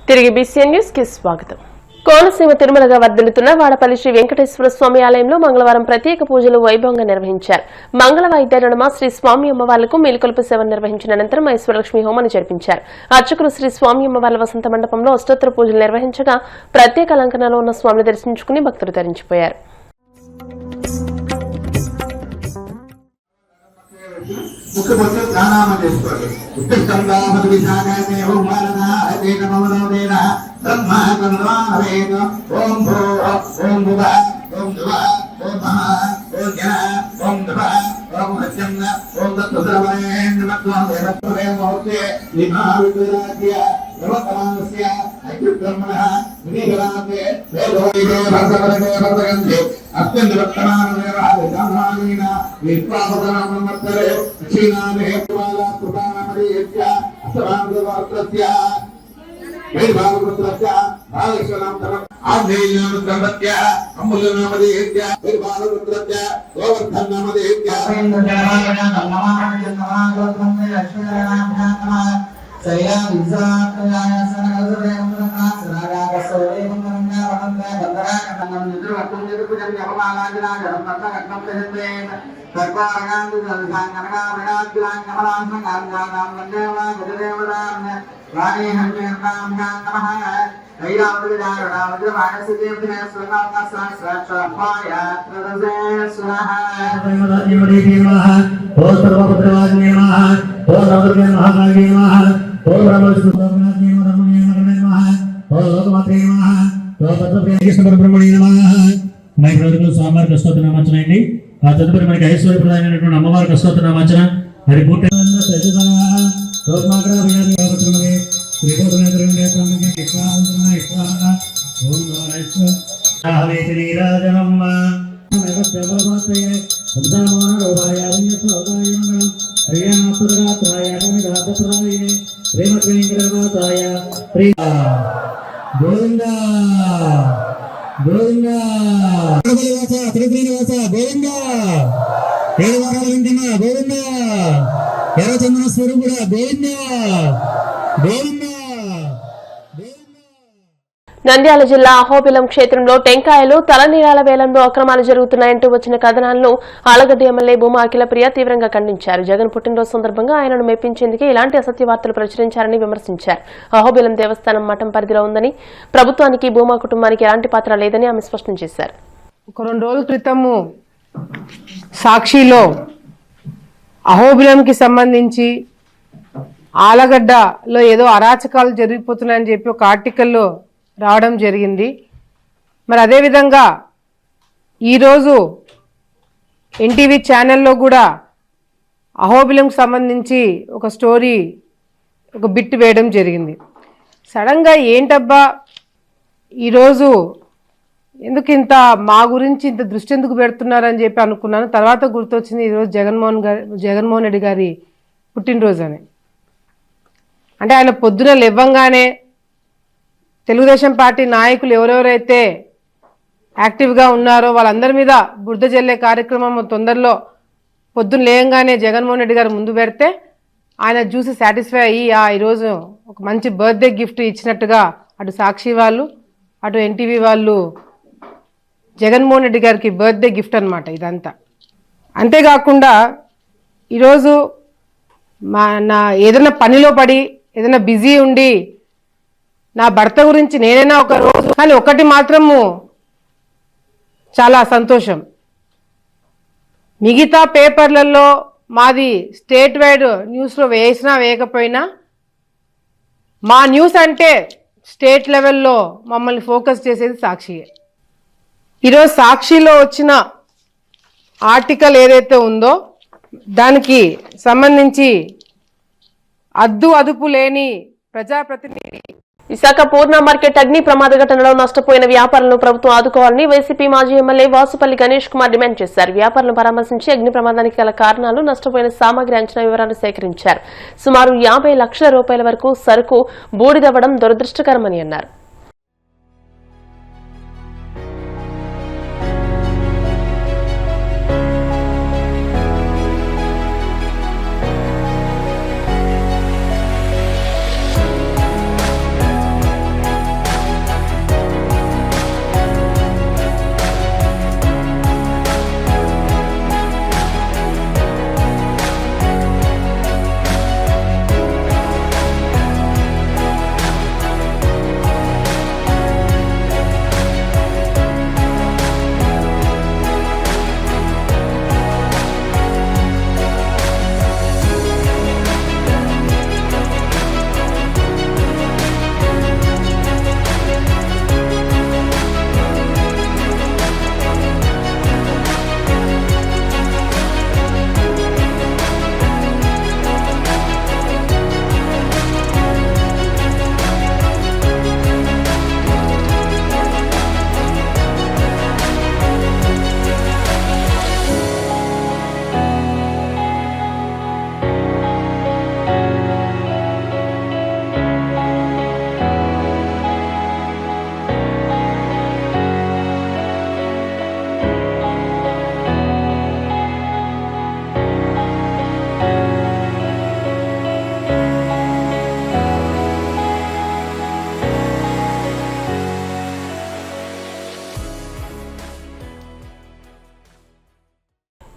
తిరిగి BCN news కి స్వాగతం. కోనసీమ తిరుమలగా వర్ధిల్లుతున్న వాడపల్లి శ్రీ వెంకటేశ్వర స్వామి ఆలయంలో మంగళవారం ప్రత్యేక పూజలు వైభవంగా నిర్వహించారు. మంగళ వాయిద్యాల నడుమ శ్రీ స్వామి అమ్మవార్లకు మేలుకొలుపు సేవను నిర్వహించిన అనంతరం ఐశ్వర్యలక్ష్మి హోమాన్ని జరిపించారు. అర్చకులు శ్రీ స్వామి అమ్మవార్ల వసంత మండపంలో అష్టోత్తర పూజలు నిర్వహించగా ప్రత్యేక అలంకరణలో ఉన్న స్వామిని దర్శించుకుని భక్తులు తరించిపోయారు. స్వామివారికి అష్టోత్తరనామార్చనండి. ఆ తదుపరి మనకి ఐశ్వర్య ప్రధానమైనటువంటి అమ్మవారికి అష్టోత్తరనామార్చన అది పూర్తి గోవిందా గోవిందా గోవిందా ఏడు వారాల వెంకన్న గోవిందా ఎర్రచందన స్వరూపుడా గోవిందా గోవిందా. నంద్యాల జిల్లా అహోబిలం క్షేత్రంలో టెంకాయలు తలనీలాల వేలంలో అక్రమాలు జరుగుతున్నాయంటూ వచ్చిన కథనాలను ఆలగడ్డ ఎమ్మెల్యే భూమా అఖిలప్రియ తీవ్రంగా ఖండించారు. జగన్ పుట్టినరోజు సందర్భంగా ఆయనను మెప్పించేందుకు ఇలాంటి అసత్య వార్తలు ప్రచురించారని విమర్శించారు. అహోబిలం దేవస్థానం మఠం పరిధిలో ఉందని, ప్రభుత్వానికి భూమా కుటుంబానికి ఎలాంటి పాత్ర లేదని ఆమె స్పష్టం చేశారు. ఒక 2 రోజుల క్రితము సాక్షిలో అహోబిలంకి సంబంధించి ఆలగడ్డలో ఏదో అరాచకాలు జరిగిపోతున్నాయని చెప్పి ఒక ఆర్టికల్లో రావడం జరిగింది. మరి అదేవిధంగా ఈరోజు ఎన్టీవీ ఛానల్లో కూడా అహోబిలంకి సంబంధించి ఒక స్టోరీ, ఒక బిట్ వేయడం జరిగింది. సడన్గా ఏంటబ్బా ఈరోజు ఎందుకు ఇంత మా గురించి ఇంత దృష్టి ఎందుకు పెడుతున్నారని చెప్పి అనుకున్నాను. తర్వాత గుర్తొచ్చింది ఈరోజు జగన్మోహన్ రెడ్డి గారి పుట్టినరోజు అని. అంటే ఆయన పొద్దున లేవగానే తెలుగుదేశం పార్టీ నాయకులు ఎవరెవరైతే యాక్టివ్గా ఉన్నారో వాళ్ళందరి మీద బురద జల్లే కార్యక్రమం తొందరలో పొద్దున్న లేయంగానే జగన్మోహన్ రెడ్డి గారు ముందు పెడితే ఆయన చూసి సాటిస్ఫై అయ్యి ఈరోజు ఒక మంచి బర్త్డే గిఫ్ట్ ఇచ్చినట్టుగా అటు సాక్షి వాళ్ళు అటు ఎన్టీవీ వాళ్ళు జగన్మోహన్ రెడ్డి గారికి బర్త్డే గిఫ్ట్ అనమాట ఇదంతా. అంతేకాకుండా ఈరోజు నా ఏదైనా పనిలో పడి ఏదైనా బిజీ ఉండి నా భర్త గురించి నేనైనా ఒక రోజు, కానీ ఒకటి మాత్రము చాలా సంతోషం, మిగతా పేపర్లలో మాది స్టేట్ వైడ్ న్యూస్లో వేసినా వేయకపోయినా మా న్యూస్ అంటే స్టేట్ లెవెల్లో మమ్మల్ని ఫోకస్ చేసేది సాక్షియే. ఈరోజు సాక్షిలో వచ్చిన ఆర్టికల్ ఏదైతే ఉందో దానికి సంబంధించి అదుపు లేని ప్రజాప్రతినిధి విశాఖ పూర్ణ మార్కెట్ అగ్ని ప్రమాద ఘటనలో నష్టపోయిన వ్యాపారులను ప్రభుత్వం ఆదుకోవాలని వైసీపీ మాజీ ఎమ్మెల్యే వాసుపల్లి గణేష్ కుమార్ డిమాండ్ చేశారు. వ్యాపారులను పరామర్శించి అగ్ని ప్రమాదానికి గల కారణాలు, నష్టపోయిన సామాగ్రి అంచనా వివరాలు సేకరించారు. సుమారు 50 లక్షల రూపాయల వరకు సరుకు బూడిదవ్వడం దురదృష్టకరమని అన్నారు.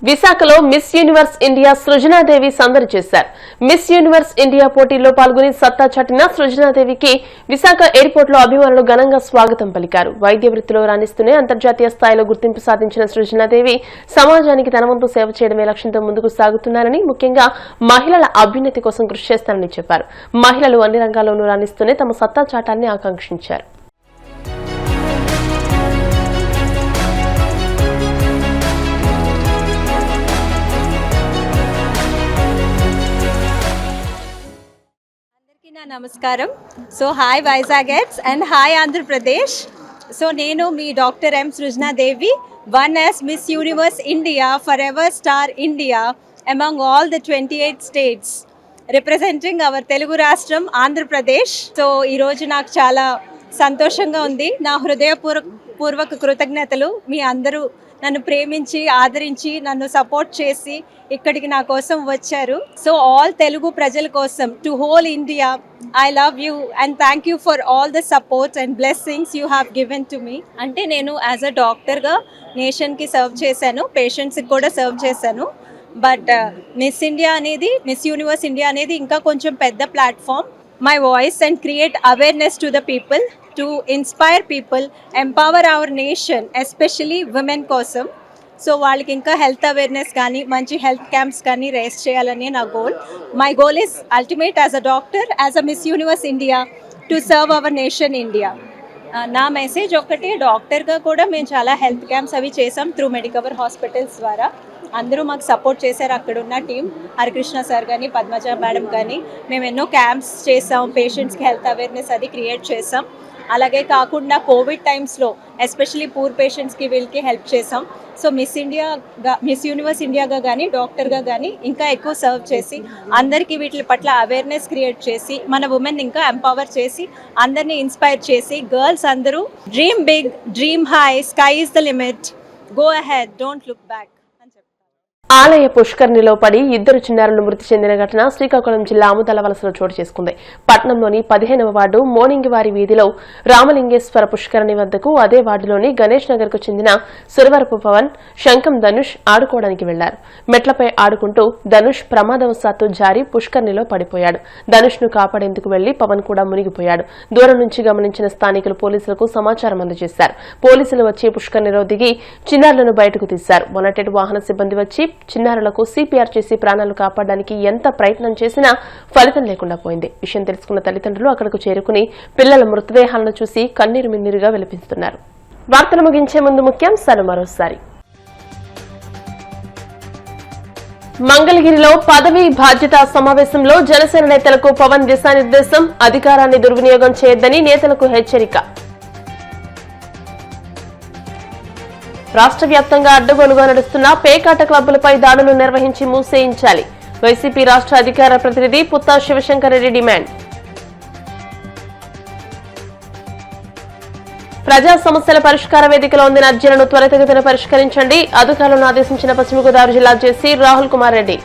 విశాఖలో మిస్ యూనివర్స్ ఇండియా సృజనాదేవి సందడి చేశారు. మిస్ యూనివర్స్ ఇండియా పోటీల్లో పాల్గొని సత్తా చాటిన సృజనాదేవికి విశాఖ ఎయిర్పోర్ట్ లో అభిమానులు ఘనంగా స్వాగతం పలికారు. వైద్య వృత్తిలో రాణిస్తూనే అంతర్జాతీయ స్థాయిలో గుర్తింపు సాధించిన సృజనాదేవి సమాజానికి తన వంతు సేవ చేయడమే లక్ష్యంతో ముందుకు సాగుతున్నారని, ముఖ్యంగా మహిళల అభ్యున్నతి కోసం కృషి చేస్తారని చెప్పారు. మహిళలు అన్ని రంగాల్లోనూ రాణిస్తూనే తమ సత్తా చాటాన్ని ఆకాంక్షించారు. నమస్కారం. So hi వైజాగెట్స్ and hi Andhra Pradesh. So నేను మీ doctor M సృజనాదేవి, one as miss universe India for ever star India among all the 28 states representing hour Telugu రాష్ట్రం ఆంధ్రప్రదేశ్. సో ఈరోజు నాకు చాలా సంతోషంగా ఉంది. నా హృదయపూర్వక కృతజ్ఞతలు. మీ అందరూ నన్ను ప్రేమించి ఆదరించి నన్ను సపోర్ట్ చేసి ఇక్కడికి నా కోసం వచ్చారు. సో ఆల్ తెలుగు ప్రజల కోసం, to whole India, I love you and thank you for all the support and blessings you have given to me. అంటే నేను యాజ్ అ డాక్టర్గా నేషన్కి సర్వ్ చేశాను, పేషెంట్స్కి కూడా సర్వ్ చేశాను. బట్ మిస్ ఇండియా అనేది, మిస్ యూనివర్స్ ఇండియా అనేది ఇంకా కొంచెం పెద్ద platform. My voice and create awareness to the people, to inspire people, empower our nation, especially women కోసం. సో వాళ్ళకి ఇంకా హెల్త్ అవేర్నెస్ కానీ మంచి హెల్త్ క్యాంప్స్ కానీ రేస్ చేయాలని నా goal. My goal is ultimate as a doctor, as a miss universe India, to serve our nation India. నా message ఒక్కటే, డాక్టర్గా కూడా మేము చాలా హెల్త్ క్యాంప్స్ అవి చేసాం త్రూ మెడికవర్ హాస్పిటల్స్ ద్వారా. అందరూ మాకు సపోర్ట్ చేశారు. అక్కడ ఉన్న టీం, హరికృష్ణ సార్ కానీ పద్మజ మేడం కానీ, మేము ఎన్నో క్యాంప్స్ చేసాం, పేషెంట్స్కి హెల్త్ అవేర్నెస్ అది క్రియేట్ చేసాం. అలాగే కాకుండా కోవిడ్ టైమ్స్లో ఎస్పెషలీ పూర్ పేషెంట్స్కి వీళ్ళకి హెల్ప్ చేసాం. సో మిస్ యూనివర్స్ ఇండియాగా కానీ డాక్టర్గా కానీ ఇంకా ఎక్కువ సర్వ్ చేసి అందరికీ వీటి పట్ల అవేర్నెస్ క్రియేట్ చేసి మన ఉమెన్ ఇంకా ఎంపవర్ చేసి అందరినీ ఇన్స్పైర్ చేసి, గర్ల్స్ అందరూ dream big, dream high, sky is the limit, go ahead, don't look back. ఆలయ పుష్కరిణిలో పడి 2 చిన్నారులు మృతి చెందిన ఘటన శ్రీకాకుళం జిల్లా ఆముదాల వలసలో చోటు చేసుకుంది. పట్నంలోని 15వ వార్డు మోనింగివారి వీధిలో రామలింగేశ్వర పుష్కరిణి వద్దకు, అదే వార్డులోని గణేష్ నగర్ కు చెందిన సురవరపు పవన్, శంకం ధనుష్ ఆడుకోవడానికి వెళ్లారు. మెట్లపై ఆడుకుంటూ ధనుష్ ప్రమాదవశాత్తు జారి పుష్కరిణిలో పడిపోయాడు. ధనుష్ ను కాపాడేందుకు వెళ్లి పవన్ కూడా మునిగిపోయాడు. దూరం నుంచి గమనించిన స్థానికులు పోలీసులకు సమాచారం అందజేశారు. పోలీసులు వచ్చి పుష్కరిణిలో దిగి చిన్నారులను బయటకు తీశారు. మొన్నటి వాహన సిబ్బంది వచ్చి చిన్నారులకు సిపిఆర్ చేసి ప్రాణాలు కాపాడడానికి ఎంత ప్రయత్నం చేసినా ఫలితం లేకుండా పోయింది. విషయం తెలుసుకున్న తల్లిదండ్రులు అక్కడకు చేరుకుని పిల్లల మృతదేహాలను చూసి కన్నీరు మిన్నీరుగా విలపిస్తున్నారు. వార్తలు ముగించే ముందు ముఖ్యాంశాలు మరోసారి. మంగళగిరిలో పదవీ బాధ్యత సమావేశంలో జనసేన నేతలకు పవన్ దిశానిర్దేశం, అధికారాన్ని దుర్వినియోగం చేయొద్దని నేతలకు హెచ్చరిక. రాష్ట్ర వ్యాప్తంగా అడ్డగోలుగా నడుస్తున్న పేకాట క్లబ్బులపై దాడులు నిర్వహించి మూసేయించాలి. వైసీపీ రాష్ట్ర అధికార ప్రతినిధి పుత్తా శివశంకర్ రెడ్డి డిమాండ్. ప్రజా సమస్యల పరిష్కార వేదికలో అందిన అర్జీలను త్వరితగతిన పరిష్కరించండి, అధికారులను ఆదేశించిన పశ్చిమ గోదావరి జిల్లా జేసీ రాహుల్ కుమార్ రెడ్డి.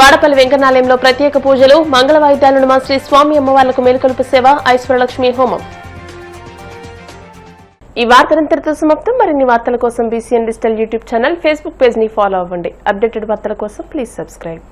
వాడపల్లి వెంకన్నాలయంలో ప్రత్యేక పూజలు, మంగళ వాయిద్యాలను మా శ్రీ స్వామి అమ్మవార్లకు మేలుకొలుపు సేవ, ఐశ్వర్యలక్ష్మి హోమం. ఈ వార్తలంతటితో సమాప్తం. మరిన్ని వార్తల కోసం BCN digital YouTube channel, Facebook page ని ఫాలో అవ్వండి. అప్డేటెడ్ వార్తల కోసం ప్లీజ్ సబ్స్క్రైబ్.